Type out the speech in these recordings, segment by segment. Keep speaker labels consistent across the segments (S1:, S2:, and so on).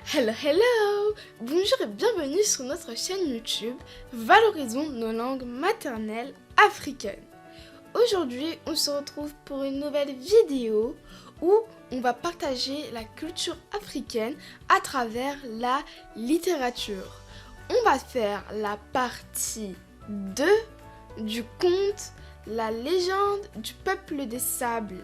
S1: Hello, hello! Bonjour et bienvenue sur notre chaîne YouTube Valorisons nos langues maternelles africaines. Aujourd'hui, on se retrouve pour une nouvelle vidéo où on va partager la culture africaine à travers la littérature. On va faire la partie 2 du conte La légende du peuple des sables.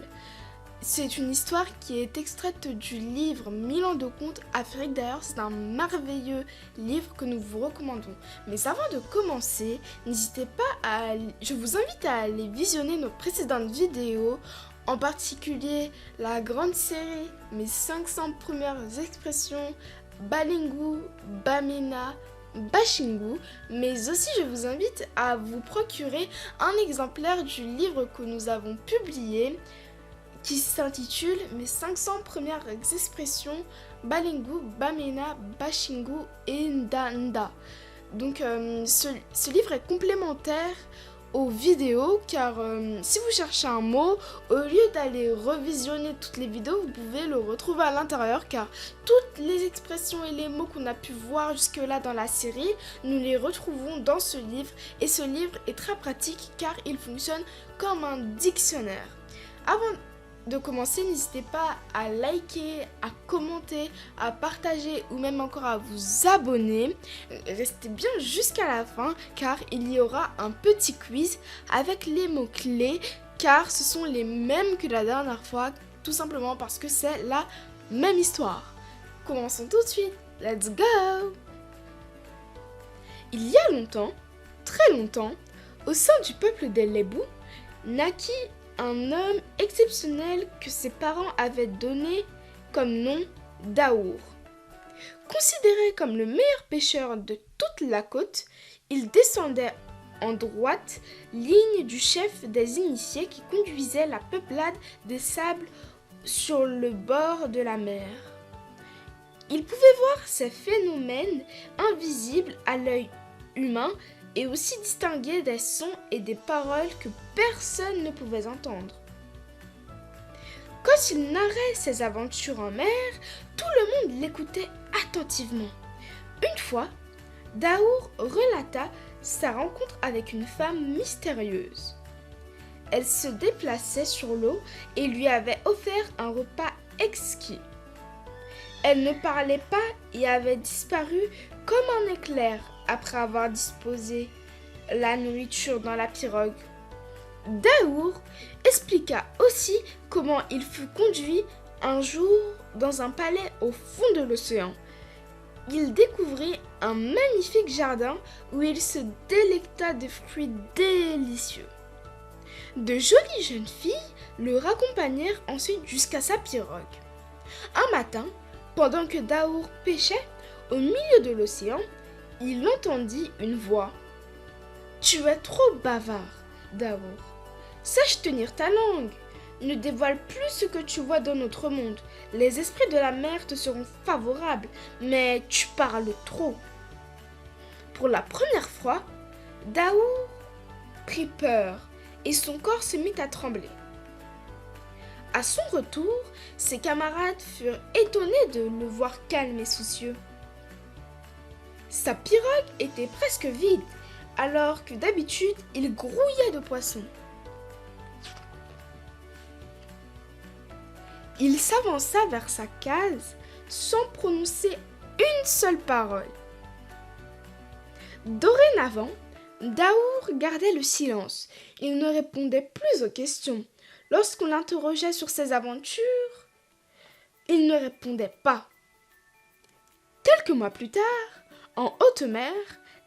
S1: C'est une histoire qui est extraite du livre 1000 ans de contes Afrique. D'ailleurs, c'est un merveilleux livre que nous vous recommandons. Mais avant de commencer, n'hésitez pas à... Je vous invite à aller visionner nos précédentes vidéos, en particulier la grande série Mes 500 premières expressions, Balingu, Bamena, Bashingu, mais aussi je vous invite à vous procurer un exemplaire du livre que nous avons publié qui s'intitule Mes 500 premières expressions Balingu, Bamena, Bashingu et Ndanda. Donc ce livre est complémentaire aux vidéos car si vous cherchez un mot, au lieu d'aller revisionner toutes les vidéos, vous pouvez le retrouver à l'intérieur car toutes les expressions et les mots qu'on a pu voir jusque-là dans la série, nous les retrouvons dans ce livre et ce livre est très pratique car il fonctionne comme un dictionnaire. Avant de commencer, n'hésitez pas à liker, à commenter, à partager ou même encore à vous abonner. Restez bien jusqu'à la fin car il y aura un petit quiz avec les mots-clés car ce sont les mêmes que la dernière fois, tout simplement parce que c'est la même histoire. Commençons tout de suite, let's go! Il y a longtemps, très longtemps, au sein du peuple des Lébou, naquit un homme exceptionnel que ses parents avaient donné comme nom Daour. Considéré comme le meilleur pêcheur de toute la côte, il descendait en droite ligne du chef des initiés qui conduisait la peuplade des sables sur le bord de la mer. Il pouvait voir ces phénomènes invisibles à l'œil humain et aussi distinguer des sons et des paroles que personne ne pouvait entendre. Quand il narrait ses aventures en mer, tout le monde l'écoutait attentivement. Une fois, Daour relata sa rencontre avec une femme mystérieuse. Elle se déplaçait sur l'eau et lui avait offert un repas exquis. Elle ne parlait pas et avait disparu comme un éclair après avoir disposé la nourriture dans la pirogue. Daour expliqua aussi comment il fut conduit un jour dans un palais au fond de l'océan. Il découvrit un magnifique jardin où il se délecta de fruits délicieux. De jolies jeunes filles le raccompagnèrent ensuite jusqu'à sa pirogue. Un matin, pendant que Daour pêchait au milieu de l'océan, il entendit une voix. « Tu es trop bavard, Daour. Sache tenir ta langue. Ne dévoile plus ce que tu vois dans notre monde. Les esprits de la mer te seront favorables, mais tu parles trop. » Pour la première fois, Daour prit peur et son corps se mit à trembler. À son retour, ses camarades furent étonnés de le voir calme et soucieux. Sa pirogue était presque vide, alors que d'habitude, il grouillait de poissons. Il s'avança vers sa case sans prononcer une seule parole. Dorénavant, Daour gardait le silence. Il ne répondait plus aux questions. Lorsqu'on l'interrogeait sur ses aventures, il ne répondait pas. Quelques mois plus tard, en haute mer,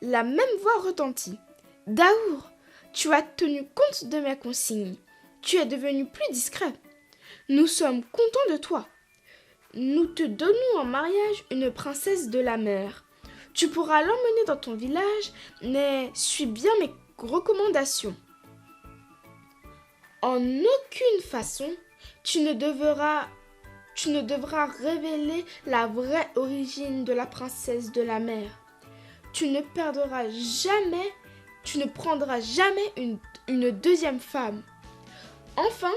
S1: la même voix retentit. « Daour, tu as tenu compte de mes consignes. Tu es devenu plus discret. Nous sommes contents de toi. Nous te donnons en mariage une princesse de la mer. Tu pourras l'emmener dans ton village, mais suis bien mes recommandations. En aucune façon, tu ne devras révéler la vraie origine de la princesse de la mer. Tu ne prendras jamais une deuxième femme. Enfin,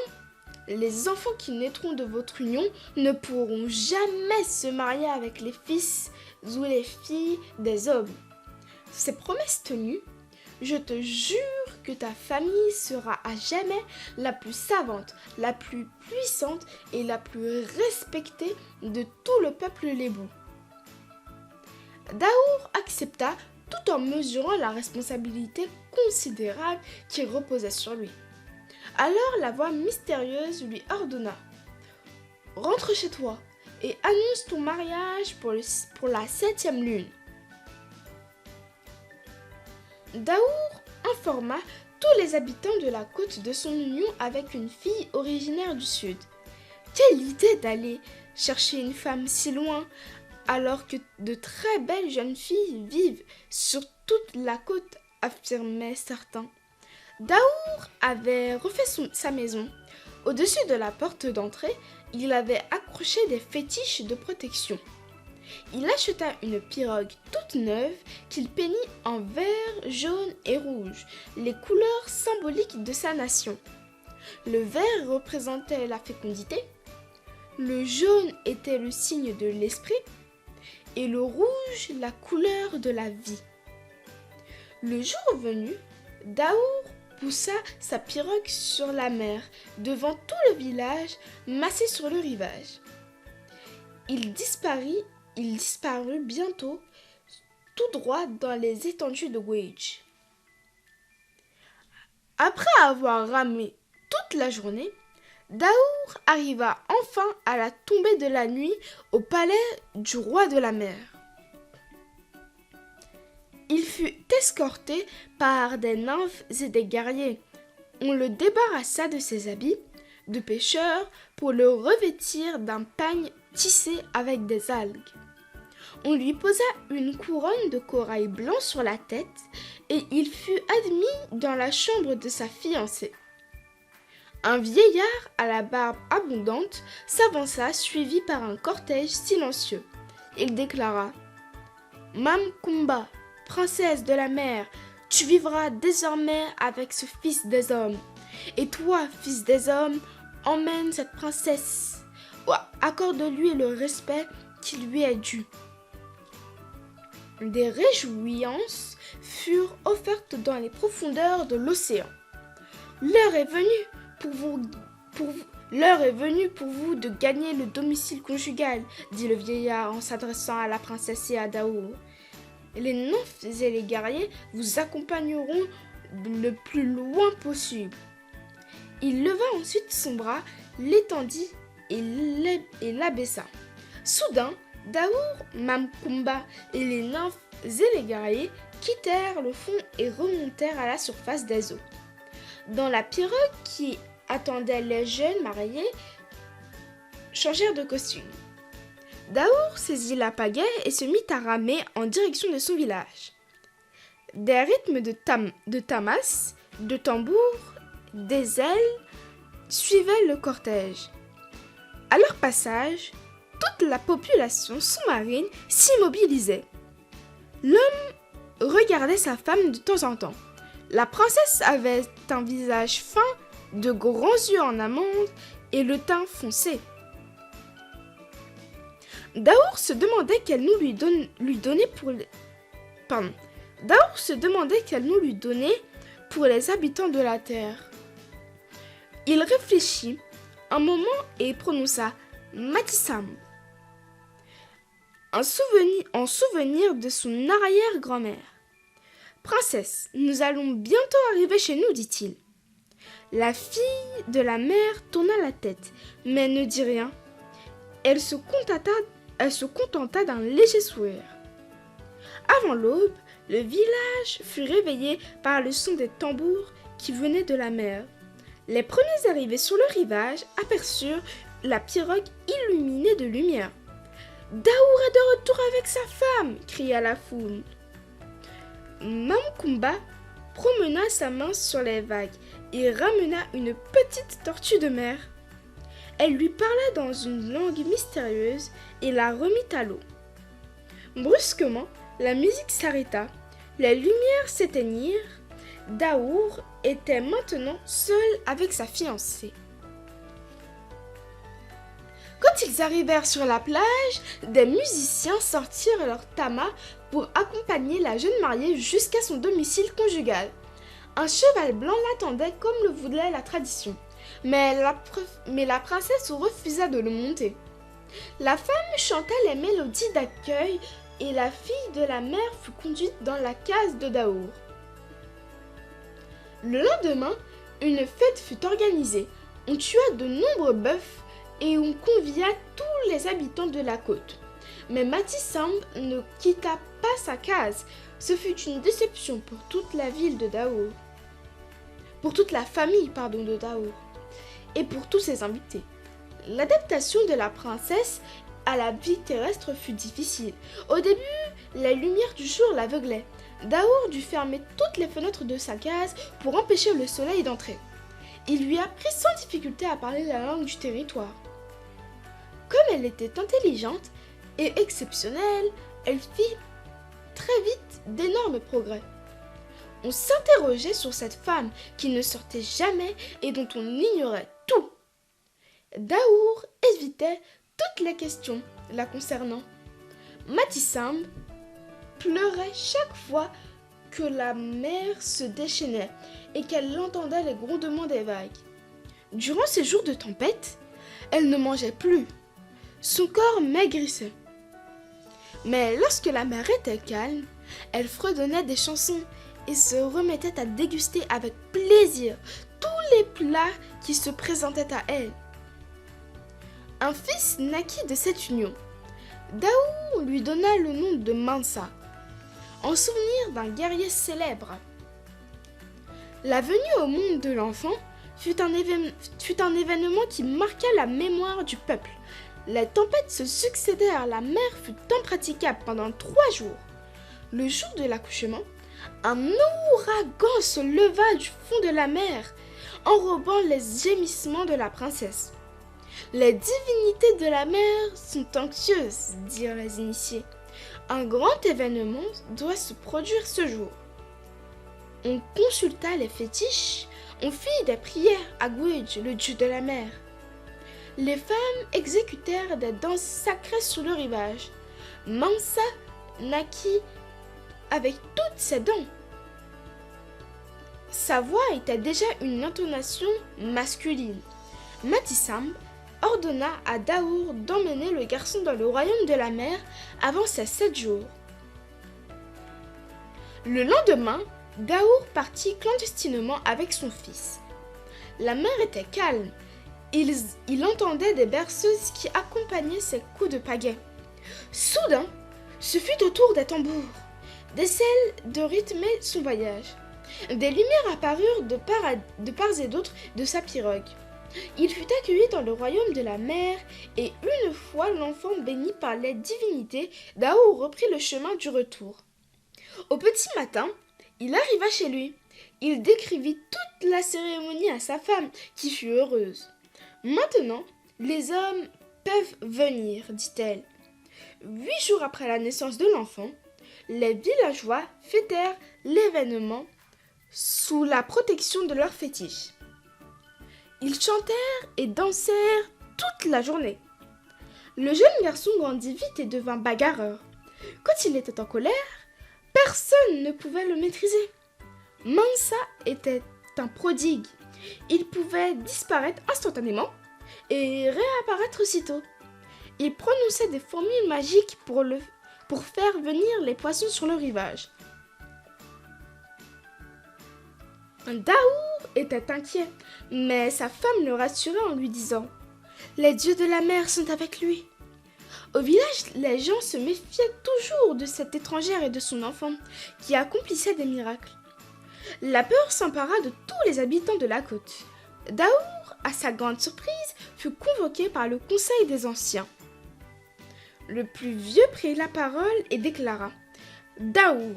S1: les enfants qui naîtront de votre union ne pourront jamais se marier avec les fils ou les filles des hommes. Ces promesses tenues, je te jure que ta famille sera à jamais la plus savante, la plus puissante et la plus respectée de tout le peuple lébou. » Daour accepta tout en mesurant la responsabilité considérable qui reposait sur lui. Alors la voix mystérieuse lui ordonna « Rentre chez toi et annonce ton mariage pour la 7e lune. » Daour informa tous les habitants de la côte de son union avec une fille originaire du sud. Quelle idée d'aller chercher une femme si loin alors que de très belles jeunes filles vivent sur toute la côte, affirmaient certains. Daour avait refait sa maison. Au-dessus de la porte d'entrée, il avait accroché des fétiches de protection. Il acheta une pirogue toute neuve qu'il peignit en vert, jaune et rouge, les couleurs symboliques de sa nation. Le vert représentait la fécondité, le jaune était le signe de l'esprit et le rouge la couleur de la vie. Le jour venu, Daour poussa sa pirogue sur la mer, devant tout le village massé sur le rivage. Il disparut bientôt, tout droit dans les étendues de Wedge. Après avoir ramé toute la journée, Daour arriva enfin à la tombée de la nuit au palais du roi de la mer. Il fut escorté par des nymphes et des guerriers. On le débarrassa de ses habits de pêcheur pour le revêtir d'un pagne tissé avec des algues. On lui posa une couronne de corail blanc sur la tête et il fut admis dans la chambre de sa fiancée. Un vieillard à la barbe abondante s'avança suivi par un cortège silencieux. Il déclara « Mamkumba, princesse de la mer, tu vivras désormais avec ce fils des hommes. Et toi, fils des hommes, emmène cette princesse. Accorde-lui le respect qui lui est dû. » Des réjouissances furent offertes dans les profondeurs de l'océan. L'heure est venue pour vous de gagner le domicile conjugal, dit le vieillard en s'adressant à la princesse et à Daour. Les nymphes et les guerriers vous accompagneront le plus loin possible. Il leva ensuite son bras, l'étendit et l'abaissa. Soudain, Daour, Mamkumba et les nymphes et les guerriers quittèrent le fond et remontèrent à la surface des eaux. Dans la pirogue qui attendait les jeunes mariés, changèrent de costume. Daour saisit la pagaie et se mit à ramer en direction de son village. Des rythmes de tamas, de tambours, des ailes suivaient le cortège. À leur passage, toute la population sous-marine s'immobilisait. L'homme regardait sa femme de temps en temps. La princesse avait un visage fin, de grands yeux en amande et le teint foncé. Daour se demandait quel nom lui donner pour les habitants de la terre. Il réfléchit un moment et prononça Matissam, en souvenir de son arrière-grand-mère. Princesse, nous allons bientôt arriver chez nous, dit-il. La fille de la mère tourna la tête, mais ne dit rien. Elle se contenta d'un léger sourire. Avant l'aube, le village fut réveillé par le son des tambours qui venaient de la mer. Les premiers arrivés sur le rivage aperçurent la pirogue illuminée de lumière. « Daour est de retour avec sa femme !» cria la foule. Mamkumba promena sa main sur les vagues et ramena une petite tortue de mer. Elle lui parla dans une langue mystérieuse et la remit à l'eau. Brusquement, la musique s'arrêta, les lumières s'éteignirent. Daour était maintenant seul avec sa fiancée. Quand ils arrivèrent sur la plage, des musiciens sortirent leur tama pour accompagner la jeune mariée jusqu'à son domicile conjugal. Un cheval blanc l'attendait comme le voulait la tradition, mais la princesse refusa de le monter. La femme chanta les mélodies d'accueil et la fille de la mère fut conduite dans la case de Daour. Le lendemain, une fête fut organisée. On tua de nombreux bœufs et on convia tous les habitants de la côte. Mais Matissamb ne quitta pas sa case. Ce fut une déception pour toute la ville de Daour. Pour toute la famille, de Daour. Et pour tous ses invités. L'adaptation de la princesse à la vie terrestre fut difficile. Au début, la lumière du jour l'aveuglait. Daour dut fermer toutes les fenêtres de sa case pour empêcher le soleil d'entrer. Il lui apprit sans difficulté à parler la langue du territoire. Comme elle était intelligente et exceptionnelle, elle fit très vite d'énormes progrès. On s'interrogeait sur cette femme qui ne sortait jamais et dont on ignorait tout. Daour évitait toutes les questions la concernant. Matissamb pleurait chaque fois que la mer se déchaînait et qu'elle entendait les grondements des vagues. Durant ces jours de tempête, elle ne mangeait plus. Son corps maigrissait. Mais lorsque la mer était calme, elle fredonnait des chansons et se remettait à déguster avec plaisir tous les plats qui se présentaient à elle. Un fils naquit de cette union. Daour lui donna le nom de Mansa, en souvenir d'un guerrier célèbre. La venue au monde de l'enfant fut un événement qui marqua la mémoire du peuple. Les tempêtes se succédèrent, la mer fut impraticable pendant 3 jours. Le jour de l'accouchement, un ouragan se leva du fond de la mer, enrobant les gémissements de la princesse. Les divinités de la mer sont anxieuses, dirent les initiés. Un grand événement doit se produire ce jour. On consulta les fétiches, on fit des prières à Gwij, le dieu de la mer. Les femmes exécutèrent des danses sacrées sur le rivage. Mansa naquit avec toutes ses dents. Sa voix était déjà une intonation masculine. Matissamb ordonna à Daour d'emmener le garçon dans le royaume de la mer avant ses 7 jours. Le lendemain, Daour partit clandestinement avec son fils. La mer était calme. Il entendait des berceuses qui accompagnaient ses coups de pagaie. Soudain, ce fut au tour des tambours, des selles de rythmer son voyage. Des lumières apparurent de part et d'autre de sa pirogue. Il fut accueilli dans le royaume de la mer et une fois l'enfant béni par les divinités, Daour reprit le chemin du retour. Au petit matin, il arriva chez lui. Il décrivit toute la cérémonie à sa femme, qui fut heureuse. « Maintenant, les hommes peuvent venir, dit-elle. 8 jours après la naissance de l'enfant, les villageois fêtèrent l'événement sous la protection de leurs fétiches. Ils chantèrent et dansèrent toute la journée. Le jeune garçon grandit vite et devint bagarreur. Quand il était en colère, personne ne pouvait le maîtriser. Mansa était un prodigue. Il pouvait disparaître instantanément et réapparaître aussitôt. Il prononçait des formules magiques pour faire venir les poissons sur le rivage. Daour était inquiet, mais sa femme le rassurait en lui disant « Les dieux de la mer sont avec lui ». Au village, les gens se méfiaient toujours de cette étrangère et de son enfant, qui accomplissaient des miracles. La peur s'empara de tous les habitants de la côte. Daour, à sa grande surprise, fut convoqué par le conseil des anciens. Le plus vieux prit la parole et déclara « Daour,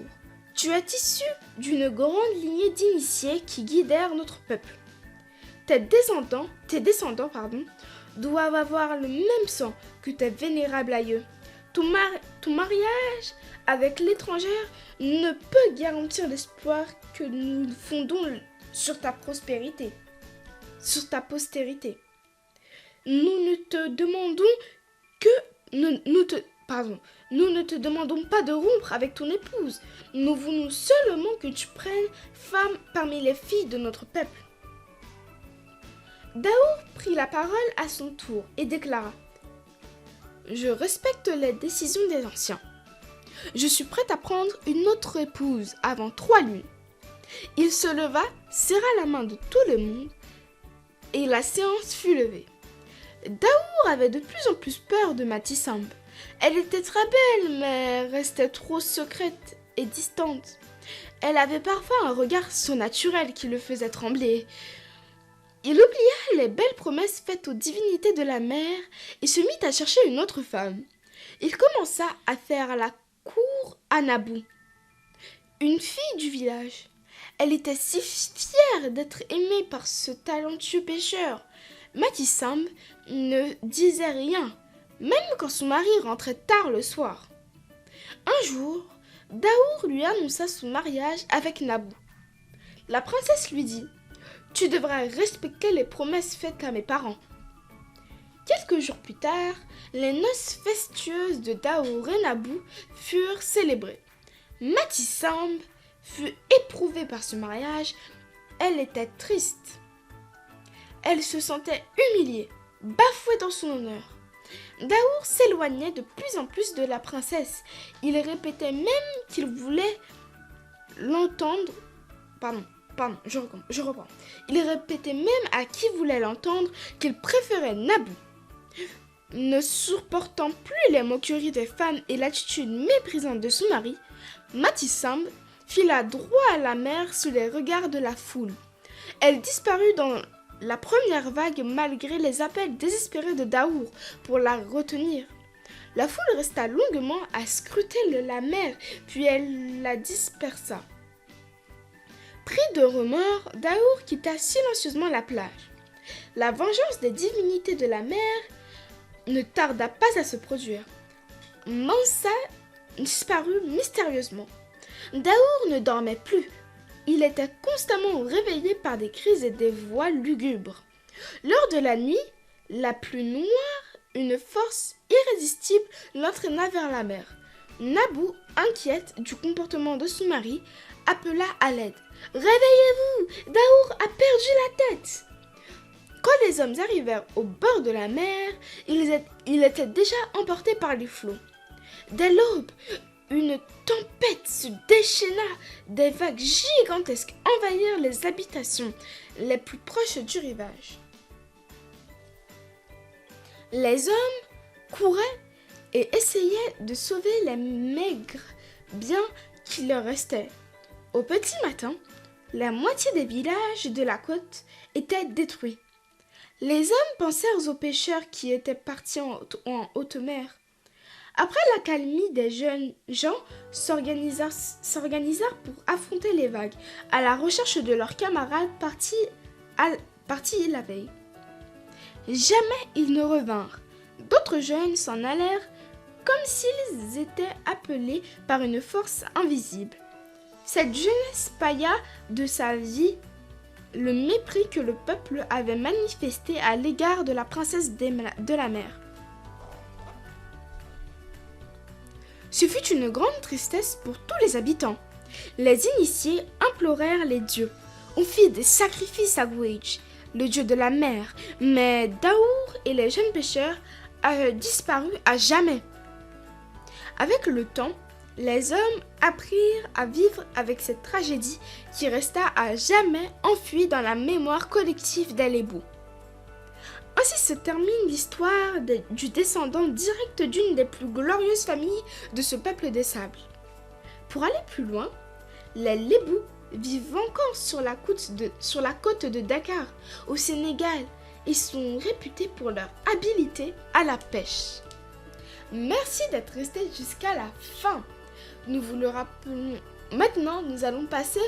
S1: tu es issu d'une grande lignée d'initiés qui guidèrent notre peuple. Tes descendants, doivent avoir le même sang que tes vénérables aïeux. Ton mariage avec l'étrangère ne peut garantir l'espoir que nous fondons sur ta postérité. nous ne te demandons que... Nous ne te demandons pas de rompre avec ton épouse. Nous voulons seulement que tu prennes femme parmi les filles de notre peuple. » Daour prit la parole à son tour et déclara: « Je respecte les décisions des anciens. Je suis prête à prendre une autre épouse avant 3 lunes. » Il se leva, serra la main de tout le monde et la séance fut levée. Daour avait de plus en plus peur de Matissamb. Elle était très belle, mais restait trop secrète et distante. Elle avait parfois un regard surnaturel qui le faisait trembler. Il oublia les belles promesses faites aux divinités de la mer et se mit à chercher une autre femme. Il commença à faire la cour à Naboo, une fille du village. Elle était si fière d'être aimée par ce talentueux pêcheur. Matissamb ne disait rien, même quand son mari rentrait tard le soir. Un jour, Daour lui annonça son mariage avec Naboo. La princesse lui dit: « Tu devrais respecter les promesses faites à mes parents. » Quelques jours plus tard, les noces fastueuses de Daour et Naboo furent célébrées. Matissamb fut éprouvée par ce mariage. Elle était triste. Elle se sentait humiliée, bafouée dans son honneur. Daour s'éloignait de plus en plus de la princesse. Il répétait même qu'il voulait l'entendre. Je reprends. Il répétait même à qui voulait l'entendre qu'il préférait Naboo. Ne supportant plus les moqueries des femmes et l'attitude méprisante de son mari, Matissamb fila droit à la mer sous les regards de la foule. Elle disparut dans la première vague malgré les appels désespérés de Daour pour la retenir. La foule resta longuement à scruter la mer, puis elle la dispersa. Pris de remords, Daour quitta silencieusement la plage. La vengeance des divinités de la mer ne tarda pas à se produire. Mansa disparut mystérieusement. Daour ne dormait plus. Il était constamment réveillé par des cris et des voix lugubres. Lors de la nuit la plus noire, une force irrésistible l'entraîna vers la mer. Naboo, inquiète du comportement de son mari, appela à l'aide. « Réveillez-vous! Daour a perdu la tête !» Quand les hommes arrivèrent au bord de la mer, il était déjà emporté par les flots. Dès l'aube, une tempête se déchaîna. Des vagues gigantesques envahirent les habitations les plus proches du rivage. Les hommes couraient et essayaient de sauver les maigres biens qui leur restaient. Au petit matin, la moitié des villages de la côte étaient détruits. Les hommes pensèrent aux pêcheurs qui étaient partis en haute mer. Après l'accalmie, des jeunes gens s'organisèrent pour affronter les vagues, à la recherche de leurs camarades partis la veille. Jamais ils ne revinrent. D'autres jeunes s'en allèrent comme s'ils étaient appelés par une force invisible. Cette jeunesse paia de sa vie le mépris que le peuple avait manifesté à l'égard de la princesse de la mer. Ce fut une grande tristesse pour tous les habitants. Les initiés implorèrent les dieux. On fit des sacrifices à Gouage, le dieu de la mer, mais Daour et les jeunes pêcheurs avaient disparu à jamais. Avec le temps, les hommes apprirent à vivre avec cette tragédie qui resta à jamais enfuie dans la mémoire collective des Lébu. Ainsi se termine l'histoire du descendant direct d'une des plus glorieuses familles de ce peuple des sables. Pour aller plus loin, les Lébu vivent encore sur la côte de Dakar, au Sénégal, et sont réputés pour leur habileté à la pêche. Merci d'être resté jusqu'à la fin. Nous vous le rappelons. Maintenant, nous allons passer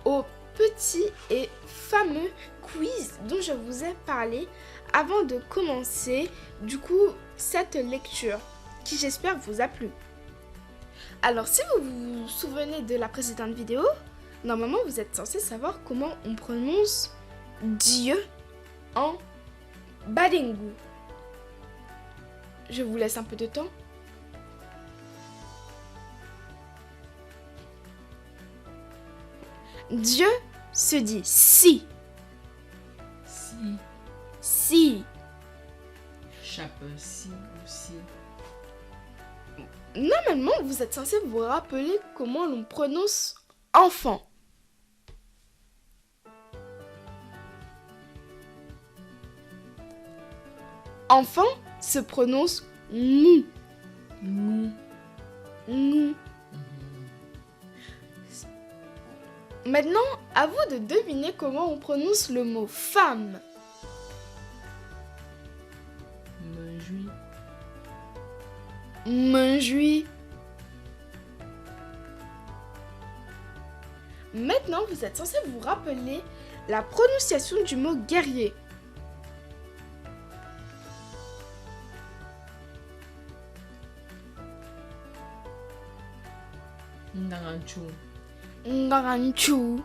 S1: au petit et fameux quiz dont je vous ai parlé avant de commencer, du coup, cette lecture qui j'espère vous a plu. Alors, si vous vous souvenez de la précédente vidéo, normalement, vous êtes censé savoir comment on prononce Dieu en Badengu. Je vous laisse un peu de temps. Dieu se dit si.
S2: Si.
S1: Si.
S2: Chapeau si ou si.
S1: Normalement, vous êtes censé vous rappeler comment l'on prononce enfant. Enfant se prononce nous.
S2: Nous.
S1: Nous. Maintenant, à vous de deviner comment on prononce le mot femme.
S2: Menjui.
S1: Menjui. Maintenant, vous êtes censé vous rappeler la prononciation du mot guerrier.
S2: Ndanganchu.
S1: Ndaranchu.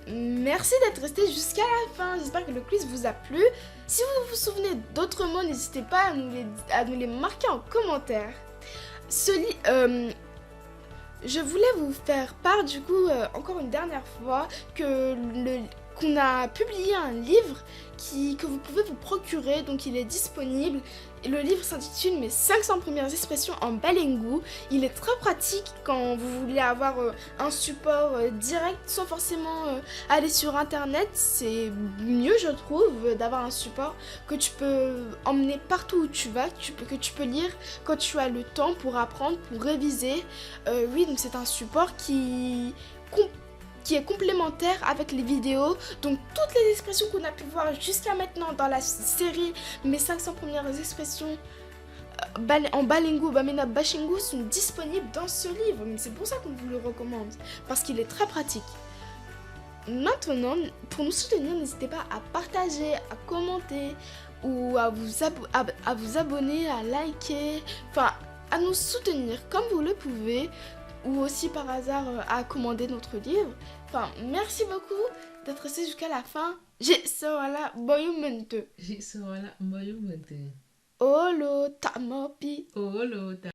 S1: Merci d'être resté jusqu'à la fin. J'espère que le quiz vous a plu. Si vous vous souvenez d'autres mots, n'hésitez pas à nous les marquer en commentaire. Je voulais vous faire part du coup, encore une dernière fois, qu'on a publié un livre que vous pouvez vous procurer, donc il est disponible. Le livre s'intitule Mes 500 premières expressions en balengu. Il est très pratique quand vous voulez avoir un support direct, sans forcément aller sur internet. C'est mieux, je trouve, d'avoir un support que tu peux emmener partout où tu vas, que tu peux lire quand tu as le temps pour apprendre, pour réviser. Oui, donc c'est un support qui est complémentaire avec les vidéos. Donc toutes les expressions qu'on a pu voir jusqu'à maintenant dans la série Mes 500 premières expressions en balengu, bamena, bashengu sont disponibles dans ce livre. Mais c'est pour ça qu'on vous le recommande, parce qu'il est très pratique. Maintenant, pour nous soutenir, n'hésitez pas à partager, à commenter ou à vous abonner, à liker, enfin à nous soutenir comme vous le pouvez, ou aussi par hasard à commander notre livre. Enfin, merci beaucoup d'être resté jusqu'à la fin. J'ai Soala Boyumente.
S2: J'ai ça là, mbayo mente.
S1: Olo Tamopi.
S2: Oh, l'autre.